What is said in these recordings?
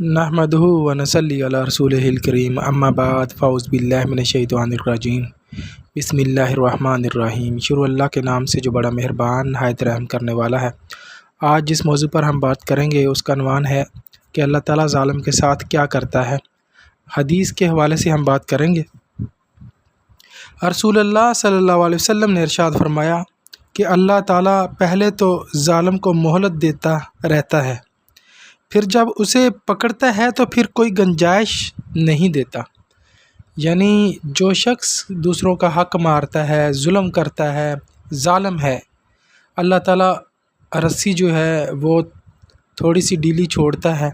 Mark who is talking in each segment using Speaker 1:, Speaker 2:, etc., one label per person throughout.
Speaker 1: نحمدہ و نصلی علی رسولہ الکریم اما بعد فاعوذ باللہ من الشیطان الرجیم بسم اللہ الرحمن الرحیم۔ شروع اللہ کے نام سے جو بڑا مہربان نہایت رحم کرنے والا ہے۔ آج جس موضوع پر ہم بات کریں گے اس کا عنوان ہے کہ اللہ تعالیٰ ظالم کے ساتھ کیا کرتا ہے۔ حدیث کے حوالے سے ہم بات کریں گے۔ رسول اللہ صلی اللہ علیہ وسلم نے ارشاد فرمایا کہ اللہ تعالیٰ پہلے تو ظالم کو مہلت دیتا رہتا ہے، پھر جب اسے پکڑتا ہے تو پھر کوئی گنجائش نہیں دیتا۔ یعنی جو شخص دوسروں کا حق مارتا ہے، ظلم کرتا ہے، ظالم ہے، اللہ تعالیٰ رسی جو ہے وہ تھوڑی سی ڈھیلی چھوڑتا ہے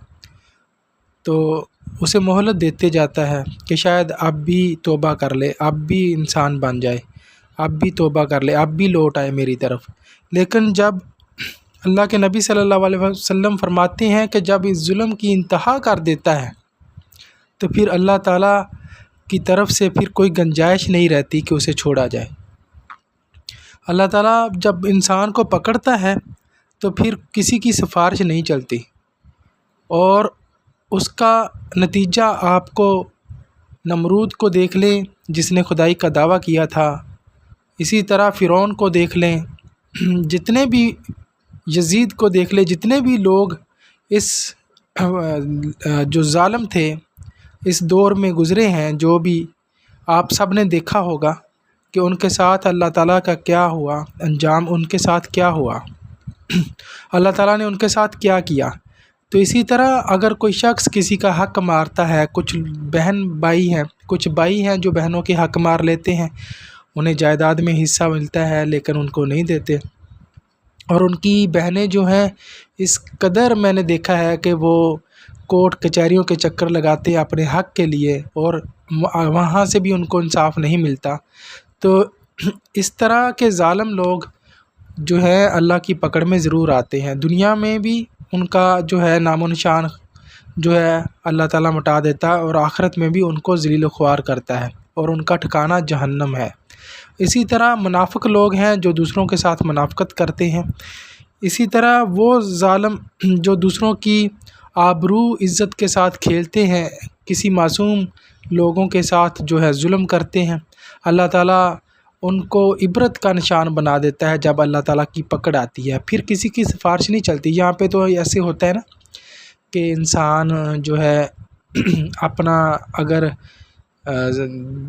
Speaker 1: تو اسے مہلت دیتے جاتا ہے کہ شاید اب بھی توبہ کر لے، اب بھی انسان بن جائے، اب بھی توبہ کر لے، اب بھی لوٹ آئے میری طرف۔ لیکن جب اللہ کے نبی صلی اللہ علیہ وسلم فرماتے ہیں کہ جب اس ظلم کی انتہا کر دیتا ہے تو پھر اللہ تعالیٰ کی طرف سے پھر کوئی گنجائش نہیں رہتی کہ اسے چھوڑا جائے۔ اللہ تعالیٰ جب انسان کو پکڑتا ہے تو پھر کسی کی سفارش نہیں چلتی، اور اس کا نتیجہ آپ کو نمرود کو دیکھ لیں جس نے خدائی کا دعویٰ کیا تھا، اسی طرح فرعون کو دیکھ لیں، جتنے بھی یزید کو دیکھ لیں، جتنے بھی لوگ اس جو ظالم تھے اس دور میں گزرے ہیں، جو بھی آپ سب نے دیکھا ہوگا کہ ان کے ساتھ اللہ تعالیٰ کا کیا ہوا، انجام ان کے ساتھ کیا ہوا، اللہ تعالیٰ نے ان کے ساتھ کیا کیا۔ تو اسی طرح اگر کوئی شخص کسی کا حق مارتا ہے، کچھ بہن بھائی ہیں، کچھ بھائی ہیں جو بہنوں کے حق مار لیتے ہیں، انہیں جائیداد میں حصہ ملتا ہے لیکن ان کو نہیں دیتے، اور ان کی بہنیں جو ہیں اس قدر میں نے دیکھا ہے کہ وہ کورٹ کچہریوں کے چکر لگاتے ہیں اپنے حق کے لیے، اور وہاں سے بھی ان کو انصاف نہیں ملتا۔ تو اس طرح کے ظالم لوگ جو ہے اللہ کی پکڑ میں ضرور آتے ہیں، دنیا میں بھی ان کا جو ہے نام و نشان جو ہے اللہ تعالیٰ مٹا دیتا ہے، اور آخرت میں بھی ان کو ذلیل و خوار کرتا ہے، اور ان کا ٹھکانہ جہنم ہے۔ اسی طرح منافق لوگ ہیں جو دوسروں کے ساتھ منافقت کرتے ہیں، اسی طرح وہ ظالم جو دوسروں کی آبرو عزت کے ساتھ کھیلتے ہیں، کسی معصوم لوگوں کے ساتھ جو ہے ظلم کرتے ہیں، اللہ تعالیٰ ان کو عبرت کا نشان بنا دیتا ہے جب اللہ تعالیٰ کی پکڑ آتی ہے، پھر کسی کی سفارش نہیں چلتی۔ یہاں پہ تو ایسے ہوتا ہے نا کہ انسان جو ہے اپنا اگر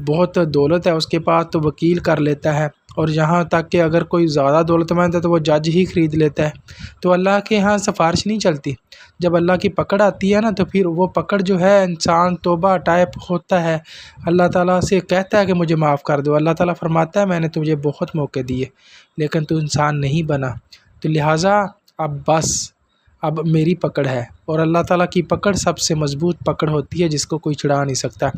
Speaker 1: بہت دولت ہے اس کے پاس تو وکیل کر لیتا ہے، اور یہاں تک کہ اگر کوئی زیادہ دولت مند ہے تو وہ جج ہی خرید لیتا ہے۔ تو اللہ کے ہاں سفارش نہیں چلتی۔ جب اللہ کی پکڑ آتی ہے نا تو پھر وہ پکڑ جو ہے انسان توبہ ٹائپ ہوتا ہے، اللہ تعالیٰ سے کہتا ہے کہ مجھے معاف کر دو، اللہ تعالیٰ فرماتا ہے میں نے تجھے بہت موقع دیے لیکن تو انسان نہیں بنا، تو لہٰذا اب بس اب میری پکڑ ہے، اور اللہ تعالیٰ کی پکڑ سب سے مضبوط پکڑ ہوتی ہے جس کو کوئی چھڑا نہیں سکتا۔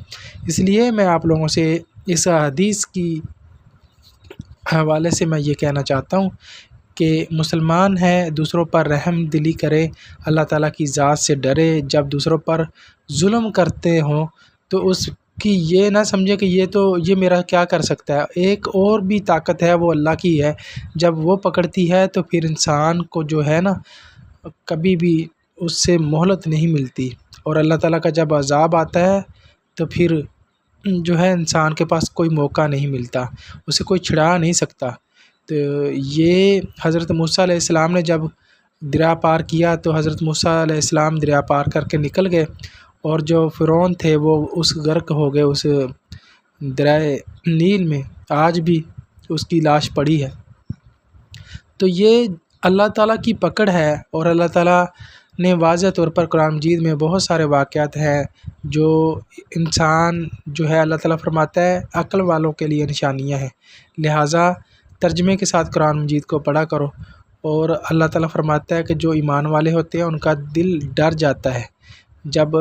Speaker 1: اس لیے میں آپ لوگوں سے اس حدیث کی حوالے سے میں یہ کہنا چاہتا ہوں کہ مسلمان ہے دوسروں پر رحم دلی کرے، اللہ تعالیٰ کی ذات سے ڈرے، جب دوسروں پر ظلم کرتے ہوں تو اس کی یہ نہ سمجھے کہ یہ میرا کیا کر سکتا ہے۔ ایک اور بھی طاقت ہے، وہ اللہ کی ہے، جب وہ پکڑتی ہے تو پھر انسان کو جو ہے نا کبھی بھی اس سے مہلت نہیں ملتی، اور اللہ تعالیٰ کا جب عذاب آتا ہے تو پھر جو ہے انسان کے پاس کوئی موقع نہیں ملتا، اسے کوئی چھڑا نہیں سکتا۔ تو یہ حضرت موسیٰ علیہ السلام نے جب دریا پار کیا تو حضرت موسیٰ علیہ السلام دریا پار کر کے نکل گئے، اور جو فرعون تھے وہ اس غرق ہو گئے اس دریائے نیل میں، آج بھی اس کی لاش پڑی ہے۔ تو یہ اللہ تعالیٰ کی پکڑ ہے، اور اللہ تعالیٰ نے واضح طور پر قرآن مجید میں بہت سارے واقعات ہیں جو انسان جو ہے اللہ تعالیٰ فرماتا ہے عقل والوں کے لیے نشانیاں ہیں، لہٰذا ترجمے کے ساتھ قرآن مجید کو پڑھا کرو۔ اور اللہ تعالیٰ فرماتا ہے کہ جو ایمان والے ہوتے ہیں ان کا دل ڈر جاتا ہے، جب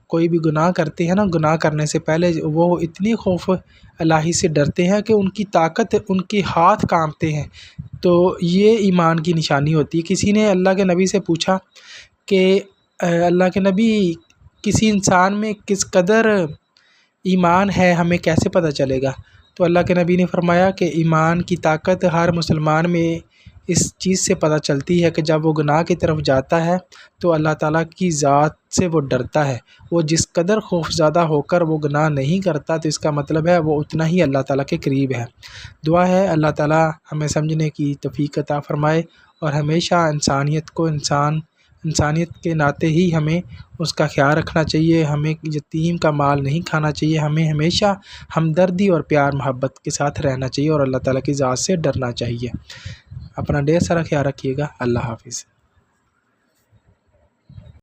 Speaker 1: کوئی بھی گناہ کرتے ہیں نا، گناہ کرنے سے پہلے وہ اتنی خوف الہی سے ڈرتے ہیں کہ ان کی طاقت، ان کے ہاتھ کانپتے ہیں، تو یہ ایمان کی نشانی ہوتی ہے۔ کسی نے اللہ کے نبی سے پوچھا کہ اللہ کے نبی کسی انسان میں کس قدر ایمان ہے ہمیں کیسے پتہ چلے گا؟ تو اللہ کے نبی نے فرمایا کہ ایمان کی طاقت ہر مسلمان میں اس چیز سے پتہ چلتی ہے کہ جب وہ گناہ کی طرف جاتا ہے تو اللہ تعالیٰ کی ذات سے وہ ڈرتا ہے۔ وہ جس قدر خوفزدہ ہو کر وہ گناہ نہیں کرتا تو اس کا مطلب ہے وہ اتنا ہی اللہ تعالیٰ کے قریب ہے۔ دعا ہے اللہ تعالیٰ ہمیں سمجھنے کی توفیق عطا فرمائے، اور ہمیشہ انسانیت کے ناطے ہی ہمیں اس کا خیال رکھنا چاہیے۔ ہمیں یتیم کا مال نہیں کھانا چاہیے، ہمیں ہمیشہ ہمدردی اور پیار محبت کے ساتھ رہنا چاہیے اور اللہ تعالیٰ کی ذات سے ڈرنا چاہیے۔ اپنا ڈھیر سارا خیال رکھیے گا۔ اللہ حافظ۔